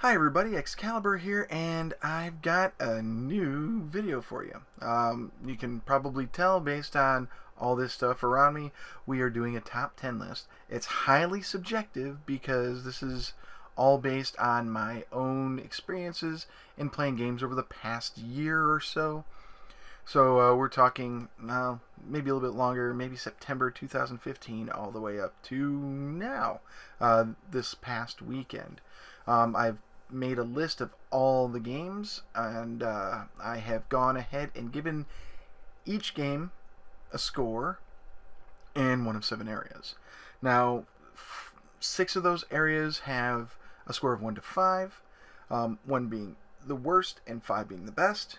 Hi everybody, Excalibur here, and I've got a new video for you. You can probably tell based on all this stuff around me, we are doing a top 10 list. It's highly subjective because this is all based on my own experiences in playing games over the past year or so. So we're talking maybe a little bit longer, maybe September 2015 all the way up to now, this past weekend. I've made a list of all the games, and I have gone ahead and given each game a score in one of 7 areas. Now, 6 of those areas have a score of 1 to 5, 1 being the worst and 5 being the best.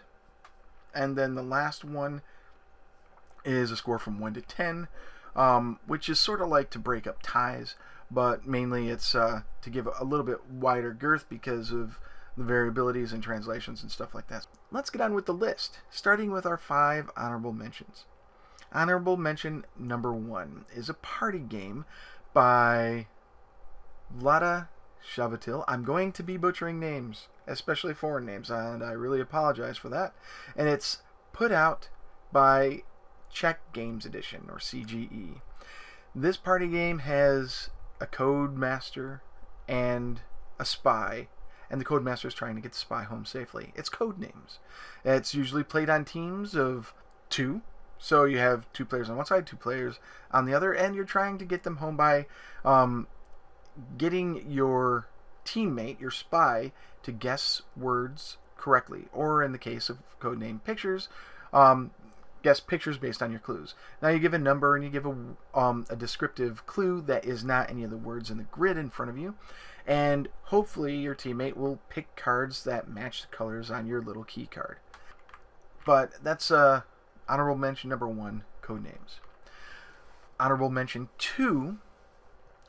And then the last one is a score from 1 to 10, which is sort of like to break up ties, but mainly it's to give a little bit wider girth because of the variabilities in translations and stuff like that. Let's get on with the list, starting with our 5 honorable mentions. Honorable mention number 1 is a party game by Vlada Shavatil. I'm going to be butchering names, especially foreign names, and I really apologize for that. And it's put out by Czech Games Edition, or CGE. This party game has a code master and a spy, and the code master is trying to get the spy home safely. It's code names. It's usually played on teams of 2, so you have 2 players on one side, 2 players on the other, and you're trying to get them home by getting your teammate, your spy, to guess words correctly, or in the case of codename pictures, guess pictures based on your clues. Now you give a number and you give a descriptive clue that is not any of the words in the grid in front of you, and hopefully your teammate will pick cards that match the colors on your little key card. But that's honorable mention number 1, codenames. Honorable mention 2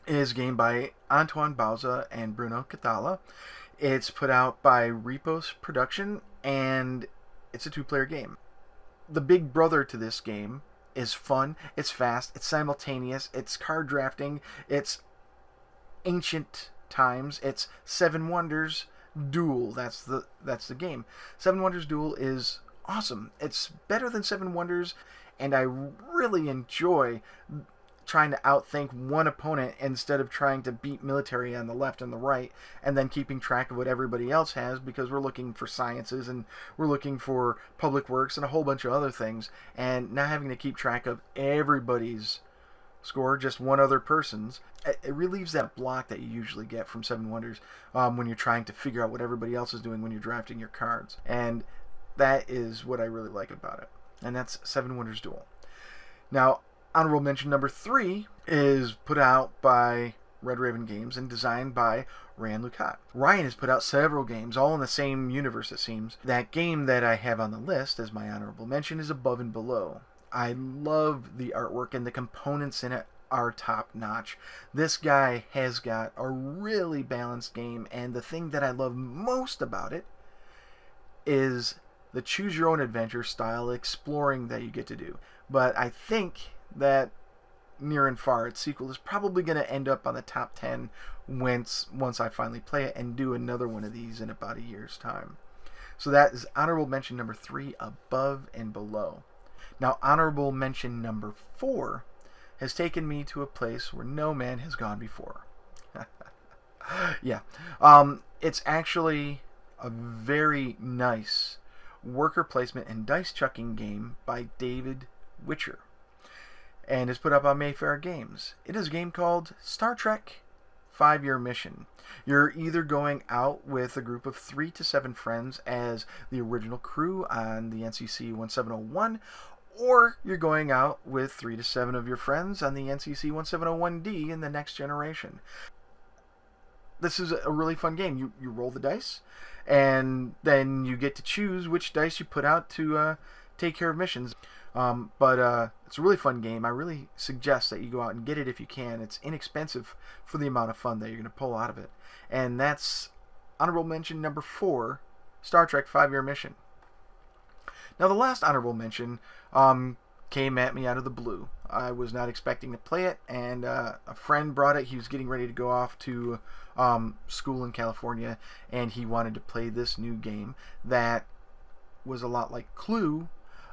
is a game by Antoine Bauza and Bruno Cathala. It's put out by Repos Production, and it's a 2-player game. The big brother to this game is fun, it's fast, it's simultaneous, it's card drafting, it's ancient times, it's 7 Wonders Duel. That's the game. 7 Wonders Duel is awesome. It's better than 7 Wonders, and I really enjoy trying to outthink one opponent instead of trying to beat military on the left and the right, and then keeping track of what everybody else has, because we're looking for sciences and we're looking for public works and a whole bunch of other things, and not having to keep track of everybody's score, just one other person's. It relieves that block that you usually get from 7 Wonders when you're trying to figure out what everybody else is doing when you're drafting your cards, and that is what I really like about it. And that's 7 Wonders Duel. Now, honorable mention number 3 is put out by Red Raven Games and designed by Ryan Lucat. Ryan has put out several games, all in the same universe, it seems. That game that I have on the list as my honorable mention is Above and Below. I love the artwork, and the components in it are top notch. This guy has got a really balanced game, and the thing that I love most about it is the choose your own adventure style exploring that you get to do. But I think that near and far its sequel is probably going to end up on the top 10 once I finally play it and do another one of these in about a year's time. So that is honorable mention number 3, Above and Below. Now, honorable mention number 4 has taken me to a place where no man has gone before. Yeah. It's actually a very nice worker placement and dice chucking game by David Witcher, and is put up on Mayfair Games. It is a game called Star Trek 5-Year Mission. You're either going out with a group of 3 to 7 friends as the original crew on the NCC 1701, or you're going out with 3 to 7 of your friends on the NCC 1701D in the Next Generation. This is a really fun game. You roll the dice, and then you get to choose which dice you put out to take care of missions. But it's a really fun game. I really suggest that you go out and get it if you can. It's inexpensive for the amount of fun that you're going to pull out of it. And that's honorable mention number 4, Star Trek 5-Year Mission. Now, the last honorable mention came at me out of the blue. I was not expecting to play it, and a friend brought it. He was getting ready to go off to school in California, and he wanted to play this new game that was a lot like Clue,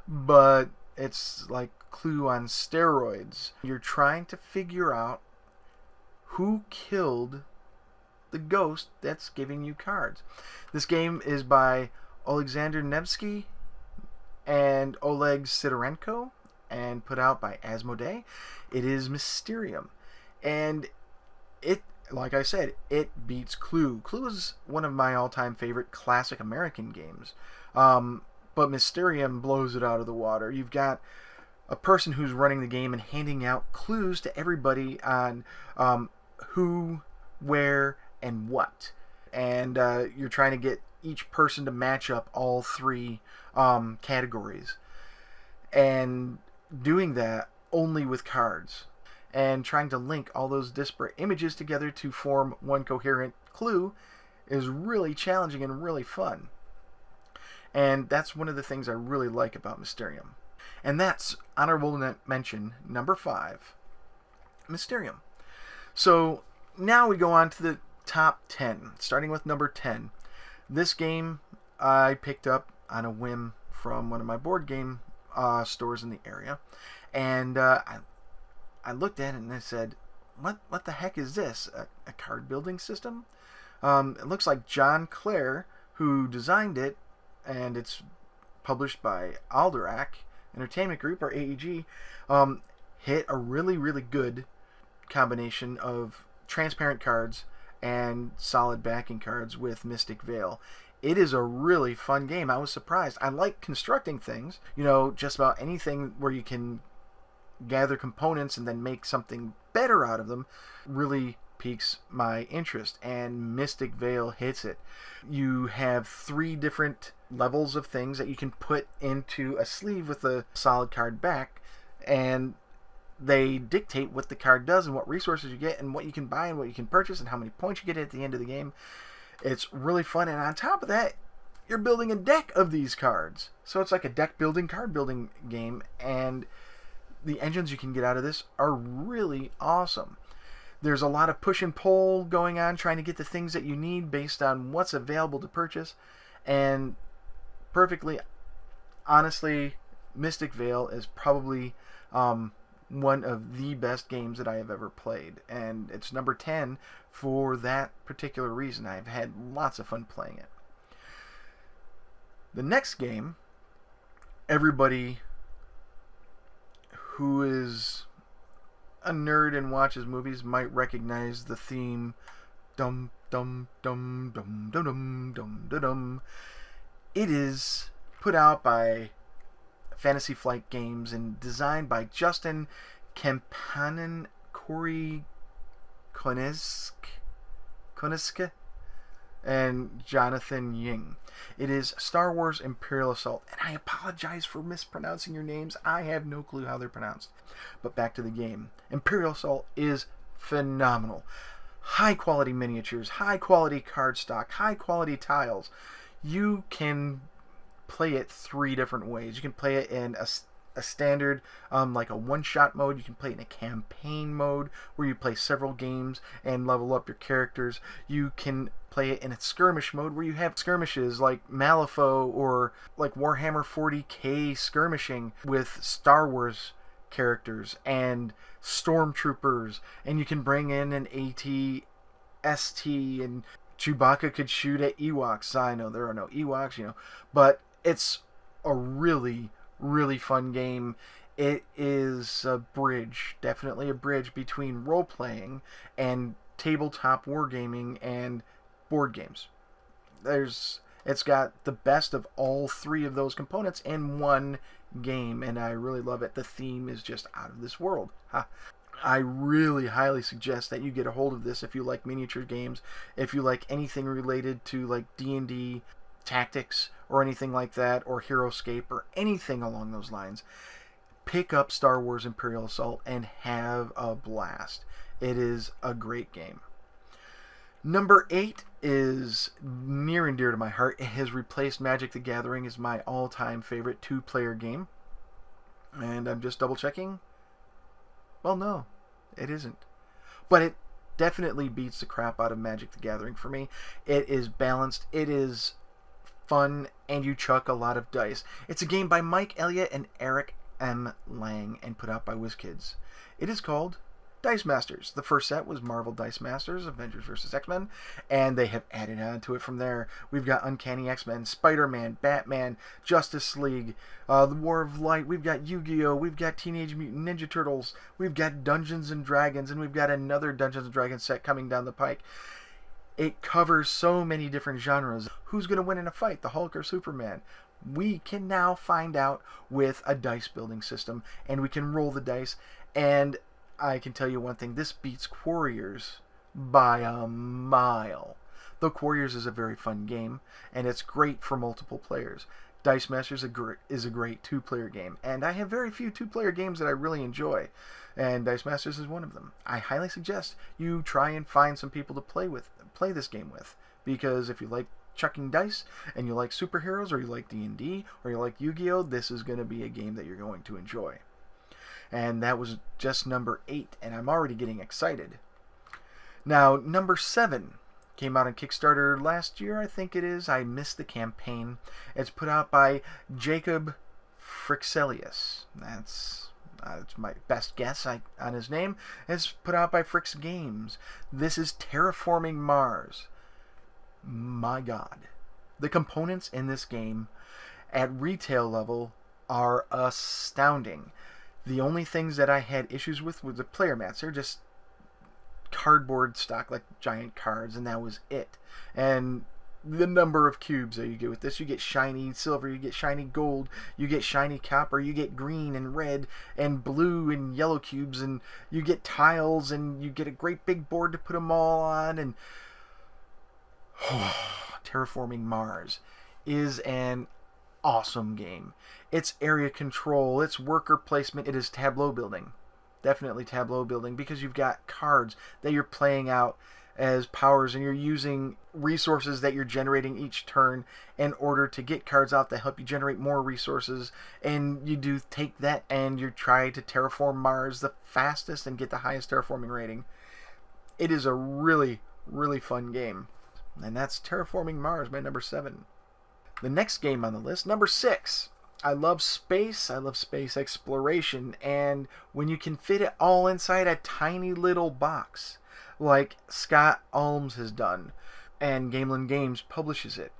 but it's like Clue on steroids. You're trying to figure out who killed the ghost that's giving you cards. This game is by Alexander Nevsky and Oleg Sidorenko, and put out by Asmodee. It is Mysterium, and it, like I said, it beats Clue. Clue is one of my all-time favorite classic American games, but Mysterium blows it out of the water. You've got a person who's running the game and handing out clues to everybody on who, where, and what, and you're trying to get each person to match up all three categories, and doing that only with cards, and trying to link all those disparate images together to form one coherent clue is really challenging and really fun. And that's one of the things I really like about Mysterium. And that's honorable mention number 5, Mysterium. So now we go on to the top 10, starting with number 10. This game I picked up on a whim from one of my board game stores in the area, and I looked at it and I said, what the heck is this? A card building system? It looks like John Clare, who designed it, and it's published by Alderac Entertainment Group, or AEG, hit a really, really good combination of transparent cards and solid backing cards with Mystic Vale. It is a really fun game. I was surprised. I like constructing things, just about anything where you can gather components and then make something better out of them really piques my interest, and Mystic Vale hits it. You have 3 different levels of things that you can put into a sleeve with a solid card back, and they dictate what the card does and what resources you get and what you can buy and what you can purchase and how many points you get at the end of the game. It's really fun, and on top of that, you're building a deck of these cards. So it's like a deck building, card building game, and the engines you can get out of this are really awesome. There's a lot of push and pull going on, trying to get the things that you need based on what's available to purchase, and perfectly honestly, Mystic Vale is probably one of the best games that I have ever played, and it's number 10 for that particular reason. I've had lots of fun playing it. The next game, everybody who is a nerd and watches movies might recognize the theme. Dum dum dum dum dum dum dum dum dum. It is put out by Fantasy Flight Games and designed by Justin Kampanen, Corey Koneske, and Jonathan Ying. It is Star Wars Imperial Assault, and I apologize for mispronouncing your names. I have no clue how they're pronounced. But back to the game. Imperial Assault is phenomenal. High quality miniatures, high quality card stock, high quality tiles. You can play it 3 different ways. You can play it in a standard, like a one-shot mode. You can play it in a campaign mode where you play several games and level up your characters. You can play it in a skirmish mode where you have skirmishes like Malifaux or like Warhammer 40k skirmishing with Star Wars characters and stormtroopers, and you can bring in an AT-ST, and Chewbacca could shoot at Ewoks. I know there are no Ewoks, but it's a really, really fun game. It is a bridge, definitely a bridge between role-playing and tabletop wargaming and board games. It's got the best of all 3 of those components in one game, and I really love it. The theme is just out of this world. I really highly suggest that you get a hold of this if you like miniature games, if you like anything related to like D&D tactics or anything like that, or HeroScape or anything along those lines. Pick up Star Wars Imperial Assault and have a blast. It is a great game. Number 8 is near and dear to my heart. It has replaced Magic the Gathering as my all-time favorite 2-player game. And I'm just double checking. Well, no, it isn't. But it definitely beats the crap out of Magic the Gathering for me. It is balanced, it is fun, and you chuck a lot of dice. It's a game by Mike Elliott and Eric M. Lang and put out by WizKids. It is called Dice Masters. The first set was Marvel Dice Masters, Avengers vs. X-Men, and they have added on to it from there. We've got Uncanny X-Men, Spider-Man, Batman, Justice League, The War of Light, we've got Yu-Gi-Oh!, we've got Teenage Mutant Ninja Turtles, we've got Dungeons and Dragons, and we've got another Dungeons and Dragons set coming down the pike. It covers so many different genres. Who's going to win in a fight, the Hulk or Superman? We can now find out with a dice building system, and we can roll the dice, and I can tell you one thing, this beats Quarriors by a mile. Though Quarriors is a very fun game, and it's great for multiple players. Dice Masters is a great two-player game, and I have very few two-player games that I really enjoy, and Dice Masters is one of them. I highly suggest you try and find some people to play this game with, because if you like chucking dice, and you like superheroes, or you like D&D, or you like Yu-Gi-Oh!, this is going to be a game that you're going to enjoy. And that was just number 8, and I'm already getting excited. Now, number 7 came out on Kickstarter last year, I think it is. I missed the campaign. It's put out by Jacob Frixelius. That's my best guess on his name. It's put out by Frix Games. This is Terraforming Mars. My God. The components in this game at retail level are astounding. The only things that I had issues with were the player mats. They're just cardboard stock, like giant cards, and that was it. And the number of cubes that you get with this, you get shiny silver, you get shiny gold, you get shiny copper, you get green and red and blue and yellow cubes, and you get tiles, and you get a great big board to put them all on. And Terraforming Mars is an awesome game. It's area control, it's worker placement, it is tableau building. Definitely tableau building, because you've got cards that you're playing out as powers, and you're using resources that you're generating each turn in order to get cards out that help you generate more resources. And you do take that and you try to terraform Mars the fastest and get the highest terraforming rating. It is a really, really fun game. And that's Terraforming Mars, my number 7. The next game on the list, number 6. I love space exploration, and when you can fit it all inside a tiny little box, like Scott Alms has done, and Gamelin Games publishes it.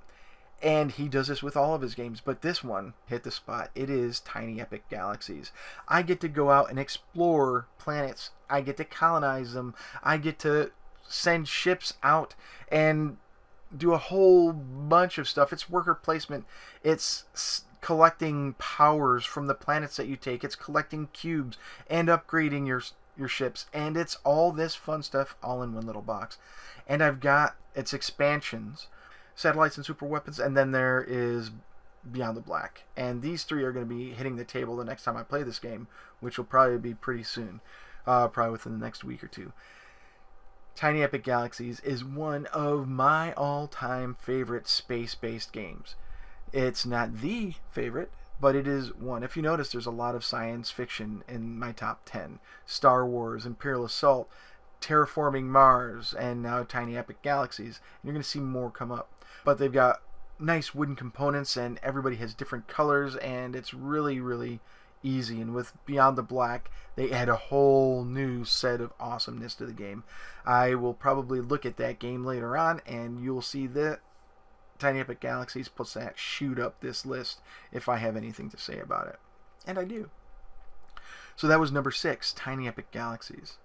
And he does this with all of his games, but this one hit the spot. It is Tiny Epic Galaxies. I get to go out and explore planets. I get to colonize them. I get to send ships out and do a whole bunch of stuff. It's worker placement. It's collecting powers from the planets that you take. It's collecting cubes and upgrading your ships. And it's all this fun stuff all in one little box. And I've got its expansions, satellites and super weapons, and then there is Beyond the Black. And these 3 are going to be hitting the table the next time I play this game, which will probably be pretty soon, probably within the next week or 2. Tiny Epic Galaxies is one of my all-time favorite space-based games. It's not the favorite, but it is one. If you notice, there's a lot of science fiction in my top 10. Star Wars, Imperial Assault, Terraforming Mars, and now Tiny Epic Galaxies. And you're going to see more come up. But they've got nice wooden components, and everybody has different colors, and it's really, really easy. And with Beyond the Black, they add a whole new set of awesomeness to the game. I will probably look at that game later on, and you'll see that Tiny Epic Galaxies puts that shoot up this list if I have anything to say about it. And I do. So that was number 6, Tiny Epic Galaxies.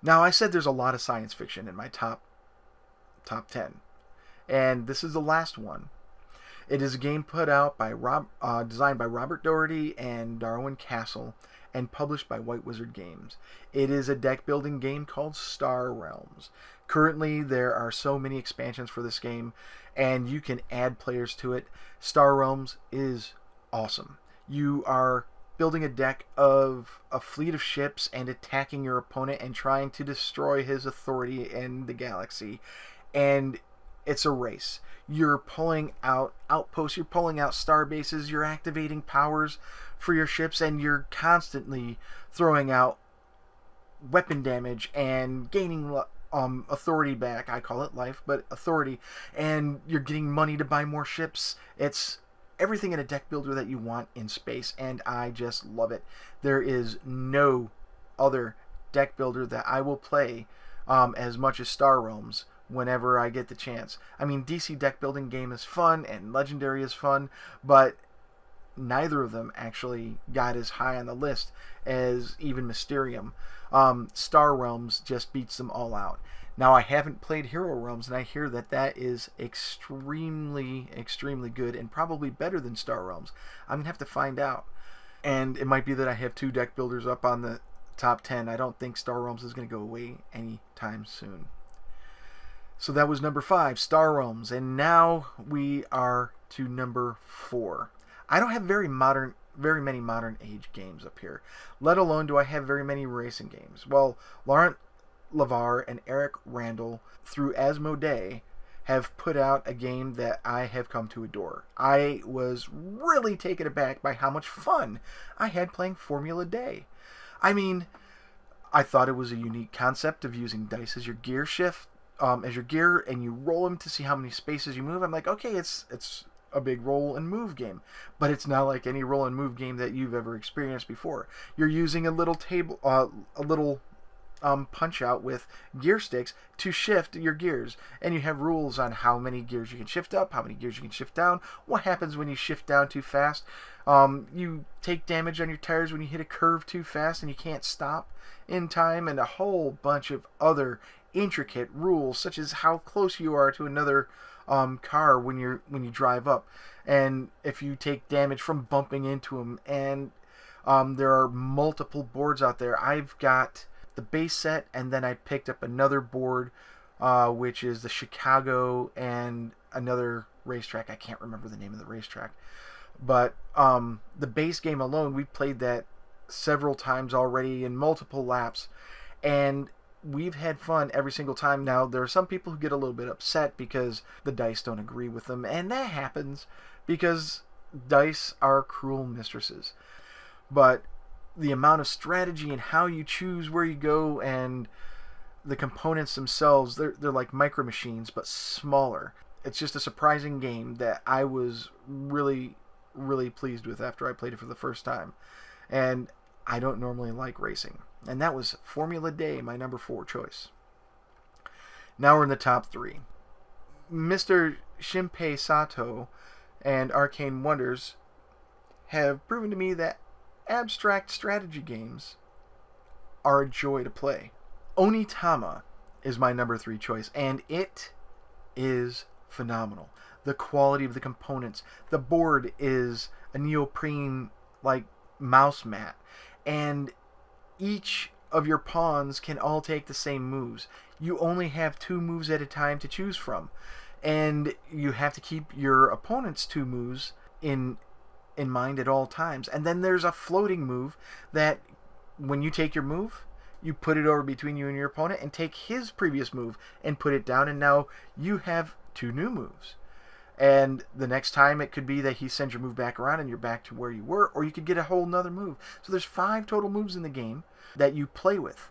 Now, I said there's a lot of science fiction in my top 10. And this is the last one. It is a game put out by designed by Robert Doherty and Darwin Castle, and published by White Wizard Games. It is a deck building game called Star Realms. Currently, there are so many expansions for this game, and you can add players to it. Star Realms is awesome. You are building a deck of a fleet of ships and attacking your opponent and trying to destroy his authority in the galaxy. And it's a race. You're pulling out outposts, you're pulling out star bases, you're activating powers for your ships, and you're constantly throwing out weapon damage and gaining authority back. I call it life, but authority. And you're getting money to buy more ships. It's everything in a deck builder that you want in space, and I just love it. There is no other deck builder that I will play as much as Star Realms whenever I get the chance. I mean, DC deck building game is fun and Legendary is fun, but neither of them actually got as high on the list as even Mysterium. Star Realms just beats them all out. Now, I haven't played Hero Realms, and I hear that that is extremely, extremely good and probably better than Star Realms. I'm going to have to find out. And it might be that I have 2 deck builders up on the top 10. I don't think Star Realms is going to go away anytime soon. So that was number 5, Star Realms. And now we are to number 4. I don't have very many modern age games up here, let alone do I have very many racing games. Well, Laurent Lavar and Eric Randall, through Asmodee, have put out a game that I have come to adore. I was really taken aback by how much fun I had playing Formula Day. I mean, I thought it was a unique concept of using dice as your gear shift, as your gear, and you roll them to see how many spaces you move. I'm like, okay, it's a big roll and move game, but it's not like any roll and move game that you've ever experienced before. You're using a little table, punch out with gear sticks to shift your gears, and you have rules on how many gears you can shift up, how many gears you can shift down, what happens when you shift down too fast. You take damage on your tires when you hit a curve too fast and you can't stop in time, and a whole bunch of other intricate rules, such as how close you are to another car when you drive up, and if you take damage from bumping into them. And there are multiple boards out there. I've got the base set, and then I picked up another board, which is the Chicago and another racetrack. I can't remember the name of the racetrack, but the base game alone, we've played that several times already in multiple laps, and we've had fun every single time. Now, there are some people who get a little bit upset because the dice don't agree with them, and that happens because dice are cruel mistresses. But the amount of strategy and how you choose where you go, and the components themselves, they're like micro machines, but smaller. It's just a surprising game that I was really, really pleased with after I played it for the first time. And I don't normally like racing. And that was Formula Day, my number 4 choice. Now we're in the top 3. Mr. Shinpei Sato and Arcane Wonders have proven to me that abstract strategy games are a joy to play. Onitama is my number 3 choice, and it is phenomenal. The quality of the components. The board is a neoprene-like mouse mat, and each of your pawns can all take the same moves. You only have 2 moves at a time to choose from, and you have to keep your opponent's 2 moves in mind at all times. And then there's a floating move that when you take your move, you put it over between you and your opponent and take his previous move and put it down, and now you have 2 new moves. And the next time it could be that he sends your move back around and you're back to where you were, or you could get a whole nother move. So there's 5 total moves in the game that you play with.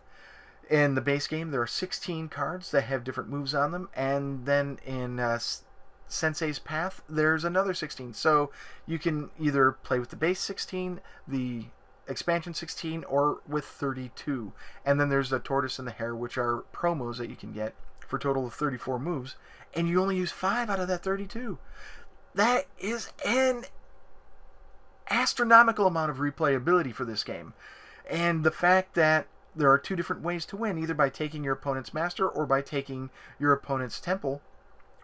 In the base game, there are 16 cards that have different moves on them, and then in Sensei's Path, there's another 16. So you can either play with the base 16, the expansion 16, or with 32. And then there's the Tortoise and the Hare, which are promos that you can get for a total of 34 moves, and you only use 5 out of that 32. That is an astronomical amount of replayability for this game. And the fact that there are 2 different ways to win, either by taking your opponent's master or by taking your opponent's temple,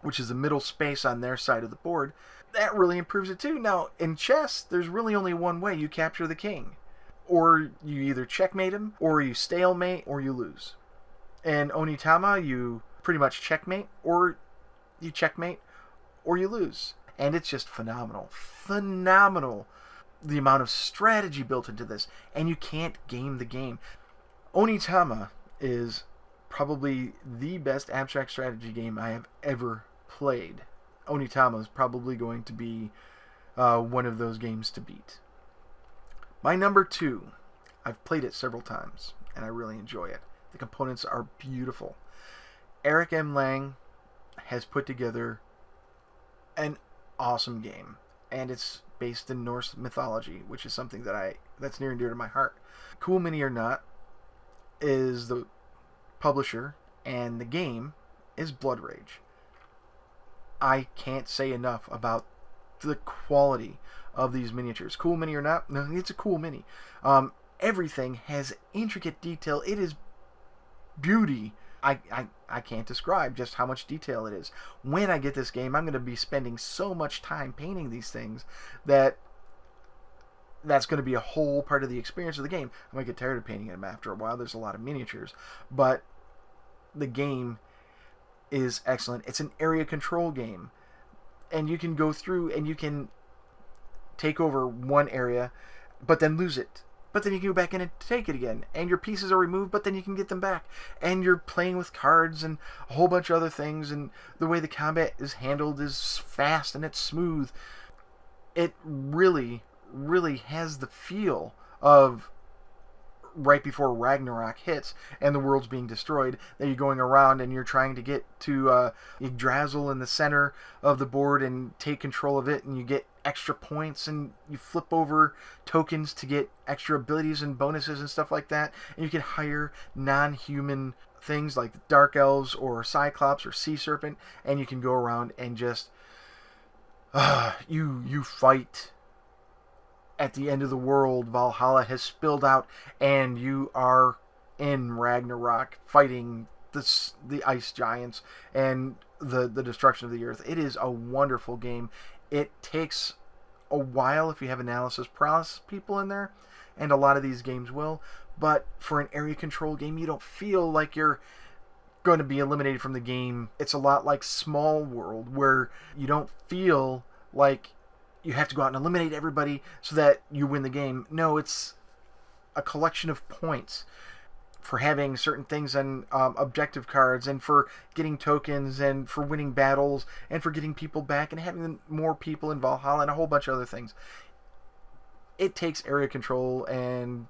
which is the middle space on their side of the board, that really improves it too. Now, in chess, there's really only one way. You capture the king. Or you either checkmate him, or you stalemate, or you lose. In Onitama, you pretty much checkmate, or you checkmate, or you lose. And it's just phenomenal. Phenomenal. The amount of strategy built into this. And you can't game the game. Onitama is probably the best abstract strategy game I have ever played. Onitama is probably going to be one of those games to beat. My number 2, I've played it several times, and I really enjoy it. The components are beautiful. Eric M. Lang has put together an awesome game, and it's based in Norse mythology, which is something that's near and dear to my heart. Cool Mini or Not is the publisher, and the game is Blood Rage. I can't say enough about the quality of these miniatures. Cool Mini or Not, no, it's a cool mini. Everything has intricate detail. It is beauty. I can't describe just how much detail it is. When I get this game, I'm going to be spending so much time painting these things that's going to be a whole part of the experience of the game. I might get tired of painting them after a while. There's a lot of miniatures. But the game is excellent. It's an area control game. And you can go through and you can take over one area, but then lose it. But then you can go back in and take it again. And your pieces are removed, but then you can get them back. And you're playing with cards and a whole bunch of other things. And the way the combat is handled is fast and it's smooth. It really, really has the feel of right before Ragnarok hits and the world's being destroyed, that you're going around and you're trying to get to Yggdrasil in the center of the board and take control of it, and you get extra points and you flip over tokens to get extra abilities and bonuses and stuff like that, and you can hire non-human things like Dark Elves or Cyclops or Sea Serpent, and you can go around and just you fight. At the end of the world, Valhalla has spilled out, and you are in Ragnarok fighting the ice giants and the destruction of the earth. It is a wonderful game. It takes a while if you have analysis paralysis people in there, and a lot of these games will, but for an area control game, you don't feel like you're going to be eliminated from the game. It's a lot like Small World, where you don't feel like you have to go out and eliminate everybody so that you win the game. No, it's a collection of points for having certain things on objective cards, and for getting tokens, and for winning battles, and for getting people back, and having more people in Valhalla, and a whole bunch of other things. It takes area control and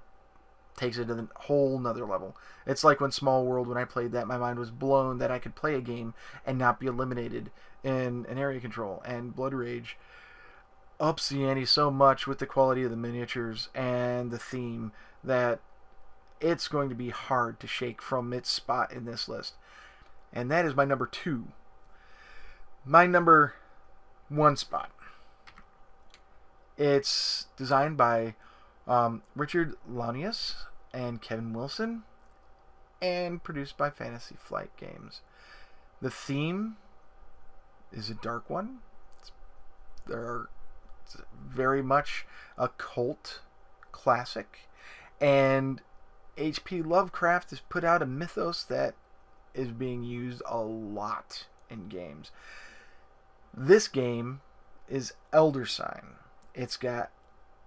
takes it to the whole nother level. It's like when Small World, when I played that, my mind was blown that I could play a game and not be eliminated in an area control. And Blood Rage ups the ante so much with the quality of the miniatures and the theme that it's going to be hard to shake from its spot in this list. And that is my number 2. My number 1 spot. It's designed by Richard Launius and Kevin Wilson, and produced by Fantasy Flight Games. The theme is a dark one. It's very much a cult classic, and H.P. Lovecraft has put out a mythos that is being used a lot in games. This game is Elder Sign. It's got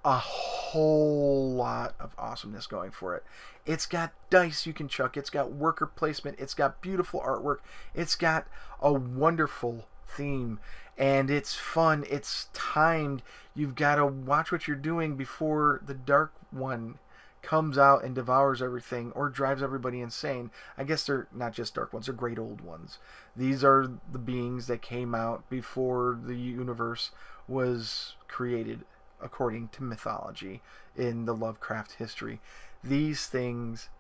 a whole lot of awesomeness going for it. It's got dice you can chuck. It's got worker placement. It's got beautiful artwork. It's got a wonderful theme, and it's fun. It's timed. You've got to watch what you're doing before the Dark One comes out and devours everything or drives everybody insane. I guess they're not just dark ones, they're great old ones. These are the beings that came out before the universe was created according to mythology in the Lovecraft history. These things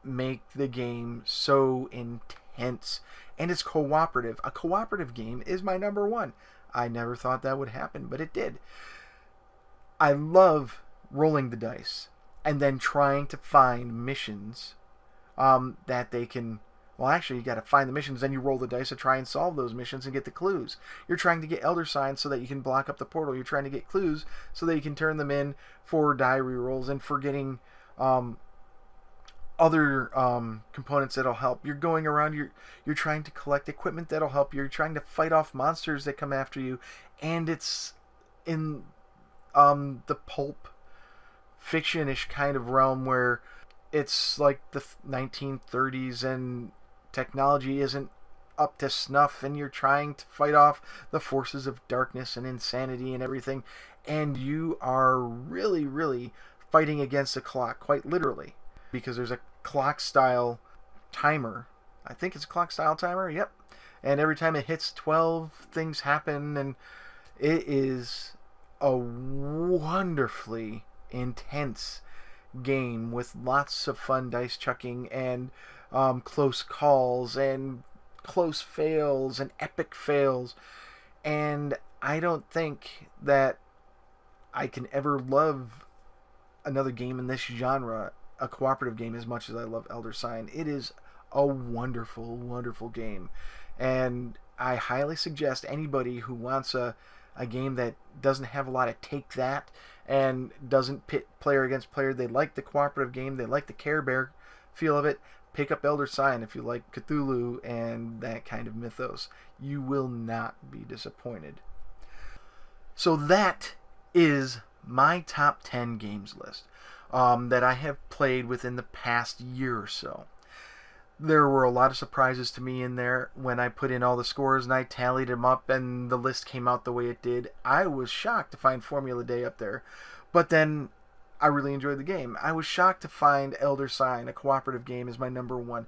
make the game so intense, and it's cooperative. A cooperative game is my number 1. I never thought that would happen, but it did. I love rolling the dice and then trying to find missions that they can... Well, actually, you got to find the missions, then you roll the dice to try and solve those missions and get the clues. You're trying to get Elder Signs so that you can block up the portal. You're trying to get clues so that you can turn them in for die rerolls and for getting other components that'll help. You're going around, you're trying to collect equipment that'll help you. You're trying to fight off monsters that come after you, and it's in the pulp fiction-ish kind of realm where it's like the 1930s and technology isn't up to snuff, and you're trying to fight off the forces of darkness and insanity and everything, and you are really, really fighting against the clock, quite literally. because there's a clock style timer. I think it's a clock style timer. Yep. And every time it hits 12, things happen, and it is a wonderfully intense game with lots of fun dice chucking and close calls and close fails and epic fails. And I don't think that I can ever love another game in this genre, a cooperative game, as much as I love Elder Sign. It is a wonderful, wonderful game. And I highly suggest anybody who wants a game that doesn't have a lot of take that and doesn't pit player against player, they like the cooperative game, they like the Care Bear feel of it, pick up Elder Sign if you like Cthulhu and that kind of mythos. You will not be disappointed. So that is my top 10 games list that I have played within the past year or so. There were a lot of surprises to me in there when I put in all the scores and I tallied them up and the list came out the way it did. I was shocked to find Formula Day up there, but then I really enjoyed the game. I was shocked to find Elder Sign, a cooperative game, as my number one.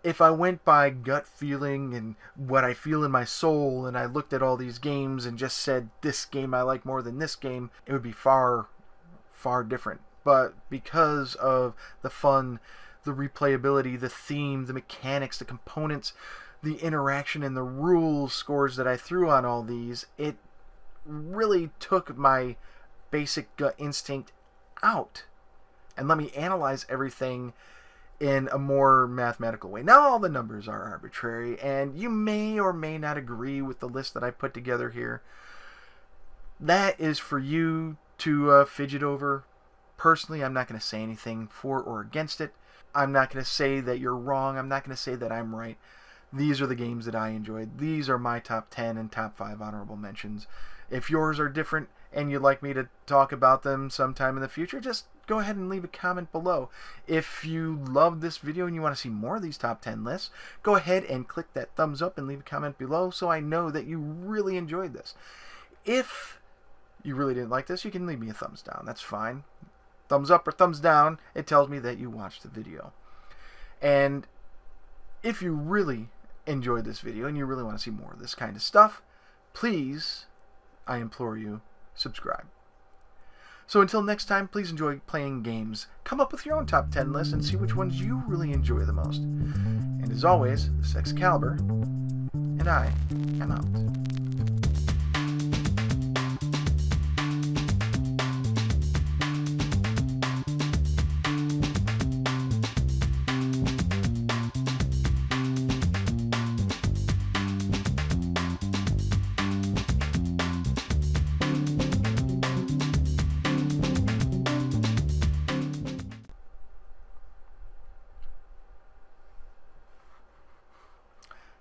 If I went by gut feeling and what I feel in my soul and I looked at all these games and just said this game I like more than this game, it would be far, far different. But because of the fun, the replayability, the theme, the mechanics, the components, the interaction, and the rules scores that I threw on all these, it really took my basic gut instinct out and let me analyze everything in a more mathematical way. Now all the numbers are arbitrary, and you may or may not agree with the list that I put together here. That is for you to fidget over. Personally, I'm not going to say anything for or against it. I'm not going to say that you're wrong. I'm not going to say that I'm right. These are the games that I enjoyed. These are my top 10 and top 5 honorable mentions. If yours are different and you'd like me to talk about them sometime in the future, just go ahead and leave a comment below. If you love this video and you want to see more of these top 10 lists, go ahead and click that thumbs up and leave a comment below so I know that you really enjoyed this. If you really didn't like this, you can leave me a thumbs down. That's fine. Thumbs up or thumbs down, it tells me that you watched the video. And if you really enjoyed this video and you really want to see more of this kind of stuff, please, I implore you, subscribe. So until next time, please enjoy playing games. Come up with your own top 10 lists and see which ones you really enjoy the most. And as always, this is Excalibur, and I am out.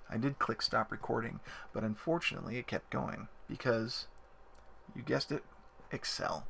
I did click stop recording, but unfortunately it kept going because, you guessed it, Excel.